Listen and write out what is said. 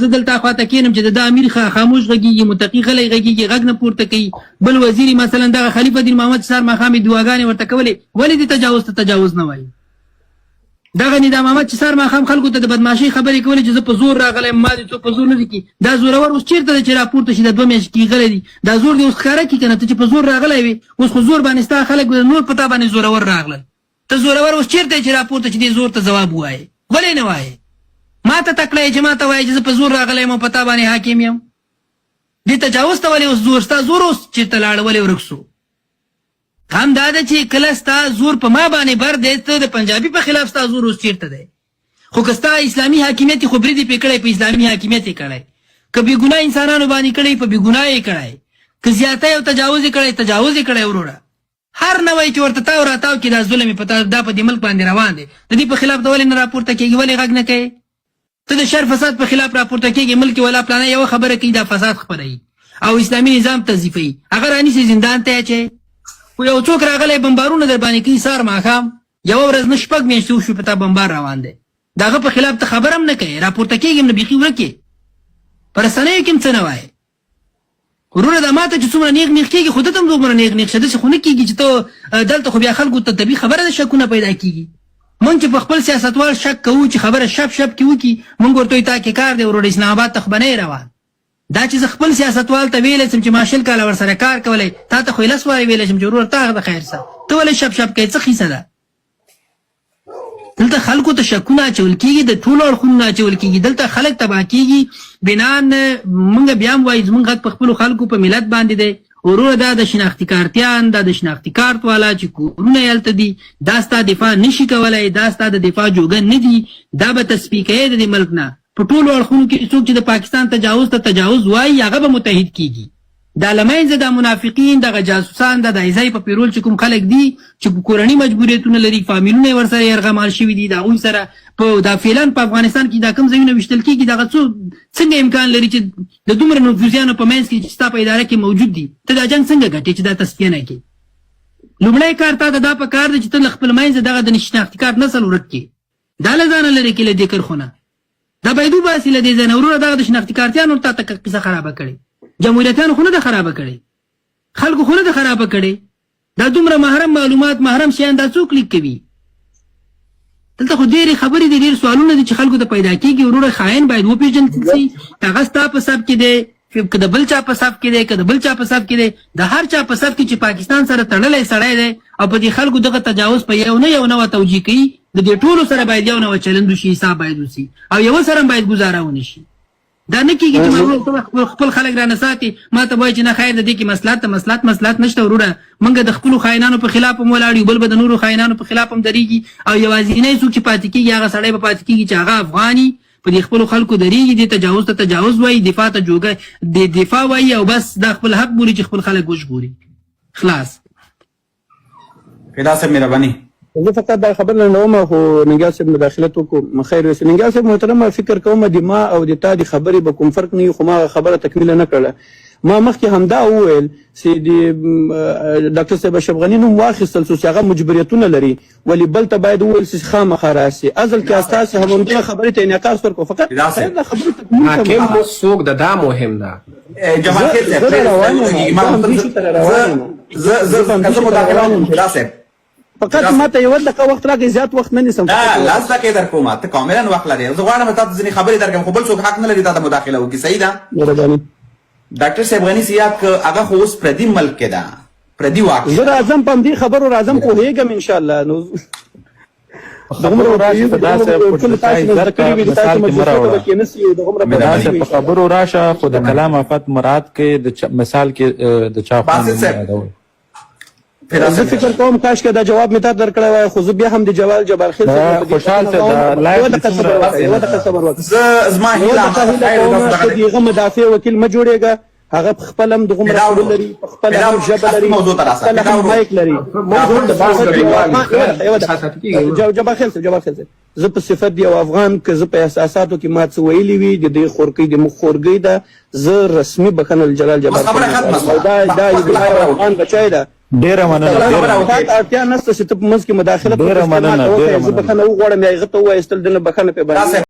زه دلته خواته کینم چې د امیر خاموش غږیږي، متقي غلی غږیږي، غږ نه پورته کوي. بل وزیر مثلا دغه خلیفه دین محمد سار ماښامې دعاګانې ورته کولې، ولې دې تجاوز ته تجاوز نه وایي؟ دغه نظام محمد چې سار ماښام خلکو ته د بدماشۍ خبرې کولې چې زه په زور راغلی یم، ما دې څوک په زور نه دي کي. دا زورور اوس چېرته دی چې راپورته شي؟ د 2 میاشتې کې غلی دي. دا زور دې اوس ښکاره کړي که نه؟ ته چې په زور راغلی وې، اوس خو زور باندې ستا خلک نور په تا باندې زورور راغلل. ته زورور اوس چېرته چې راپورته چې دې زور ته ځواب ووایې؟ ولې نه وایې؟ ما ته تکړه چې ما ته وایي چې زه په زور راغلی یم او په تا باندې حاکم یم. دې تجاوز ته ولې اوس زور ستا زور اوس چېرته لاړ؟ ولې ورک سو؟ هم دا ده چې کله ستا زور په ما باندې بر دی، ته د پنجابي په خلاف ستا زور اوس چېرته دی؟ خو که ستا اسلامي حاکمیت خو برید یې پې کړی، په اسلامي حاکمیت یې کړی، که بېګناه انسانانو باندې کړی په بېګناه یې کړی، که زیاتی او تجاوز یې کړی تجاوز یې کړی. وروره هر نوی چې ورته تاو راتاو کې دا ظلم یې په تا دا په دې ملک باندې روان دی، د دې په خلاف ته ولې نه راپورته کېږي؟ ولې غږ نه کوې؟ ته د شر فساد په خلاف راپورته کېږي، ملک ولا پلانه یوه خبره کوي دا فساد خپروي او اسلامي نظام تضعیفوي، هغه رانیسي زندان ته اچوي. خو یو څوک راغلی بمبارونه در باندې کوي سهار ماښام، یوه ورځ نه 6 میاشتې وشوې په تا بمبار روان دی، د هغه په خلاف ته خبره هم نه کوې، راپورته کېږي هم نه، بیخي ورک یې، په رسنیو کې هم څه نه وایې. وروره دا ماته چې څومره نیغ نیغ کېږي خو ده ته هم دومره نیغ نیغ شه، داسې خو نه کېږي چې ته دلته خو بیا خلکو ته طبیعي خبره ده شکونه پیدا کېږي. مونږ چې په خپل سیاستوال شک کوو چې خبره شپ شپ کې وکړي، مونږ ورته وایو تا کې کار دی وروره، اسلام آباد ته خو به نه یې روان. دا چې زه خپل سیاستوال ته ویلی شم چې ما 20 کاله ورسره کار کولی، تا ته خو یې 10 وارې ویلی شم چې وروره تا د خیر څه، ته ولې شپ شپ کوې؟ څه خیسه ده؟ دلته خلکو ته شکونه اچول کېږي، د ټولو اړخونو نه اچول کېږي، دلته خلک تباه کېږي. بنان مونږ بیا هم وایو زمونږ غږ په خپلو خلکو په ملت باندې دی. وروره دا د شناختي کارتیان، دا د شناختي کارت والا چې کورونه یې هلته دي، دا ستا دفاع نشي کولی، دا ستا د دفاع جوګه نه دي، دا به تصفیه کوې د دې ملک نه. په ټولو اړخونو کې څوک چې د پاکستان تجاوز ته تجاوز وایي هغه به متحد کېږي. دا له منځه دا منافقین، دغه جاسوسان، د ایزای په پیرول چې کوم خلک دي چې کورني مجبوریتونه لري، فامیلونه یې ورسره یرغمال شوي دي، د هغوی سره په دا فعلا په افغانستان کې دا کوم ځایونه ویشتل کېږي، دغه څنګه امکان لري چې د دومره نفوذیانو په منځ کې چې ستا په اداره کې موجود دي، ته دا جنګ څنګه ګټې چې دا تصفیه نه کړې؟ لومړی کار تا ته دا په کار دی چې ته له خپل منځه دغه د شناختي کارت نسل ورک کړې، دا له ځانه لرې کړې له دې کرښونه، دا باید وباسي له دې ځای نه. وروره دغه د شناختي کارتیانو تا ته قصه خرابه کړې، جمهوریتیانو خو نه ده خرابه کړې، خلکو خو نه ده خرابه کړې. دا دومره محرم معلومات محرم شیان دا څوک لیک کوي؟ دلته خو ډېرې خبرې دي، ډېر سوالونه دي چې خلکو ته پیدا کېږي. وروره خاین باید وپېژندل شي، هغه ستا په صف کې دی که د بل چا په صف کې دی که د بل چا په صف کې دی، د هر چا په صف کې چې پاکستان سره تړلی سړی دی او په دې خلکو دغه تجاوز په یو نه توجیه کوي، د دې ټولو سره باید یو نوی چلند وشي، حساب باید وشي او یوه سره هم باید ګزاره ونه شي. دا نه کېږي چې خپل خلک رانه ساتي، ما ته وایي چې نه خیر د دې کې مسلات نشته. وروره موږ د خپلو خاینانو په خلاف هم ولاړ یو، بل به د نورو خاینانو په خلاف هم درېږي او یوازینی څوک چې پاتې کېږي هغه سړی به پاتې کېږي چې هغه افغاني په دې خپلو خلکو درېږي، دې تجاوز ته تجاوز وایي، دفاع ته جوګه د دفاع وایي او بس دا خپل حق بولي چې خپل خلک وژغوري. خلاص. فدا صاحب مهرباني. زه فقط دا خبر نه لرم خو ننګیال صاحب مداخلت وکړو، خیر اوسې. ننګیال صاحب محترمه، فکر کوم د ما او د تا د خبرې به کوم فرق نه وي، خو ما خبره تکمیله نه کړله. ما مخکې همدا وویل چې د ډاکټر صاحب اشرف غني نوم واخیستل څو چې هغه مجبوریتونه لري، ولې بل ته باید وویل چې خامخا راسي. ازل کې استاسې همدغه خبرې ته انعکاس ورکړو. فقط حاکم مو څوک ده دا مهم ده. جمال خیر صاحب فقط ما ته یو دقیقه وخت راکړئ، زیات وخت نه نیسم. 10 دقیقې درکوم، ته کاملا وخت لرې. زه غواړم تا ته ځینې خبرې درکړم خو بل څوک حق نه لري تا ته مداخله وکړي. صحیح ده؟ مهرباني. ډاکټر صاحب غني صاحب هغه خو اوس پردي ملک کې ده، پردي واک. زه راځم په همدې خبرو راځم، پوهېږم انشاءالله. نو خبرو راشه په داسې خبرو راشه خو د کلام افت مراد کې د مثال کې د چا زه فکر کوم کاش که دا جواب مې تا درکړی وای، خو زه بیا هم د جبار خیل خوشحال زما هغه مدافع وکیل مه جوړېږه، هغه په خپل هم دغومره خبرې لري، په خپل هم ژبه لري، خپل هم مایک لري. جبار خیل صاحب، زه په صفت د یو افغان که زه په احساساتو کې ما څه ویلي وي، د دې خورکۍ د مخ خورګۍ ده، زه رسمي بخښنه جلال جبار خیل دا یو افغان بچی ده. ډیره مننه. اړتیا نشته چې ته په منځ کې مداخله وکړې. زه بخښنه وغواړم یا هغه ته ووایستل دنه بخښنه پې باندې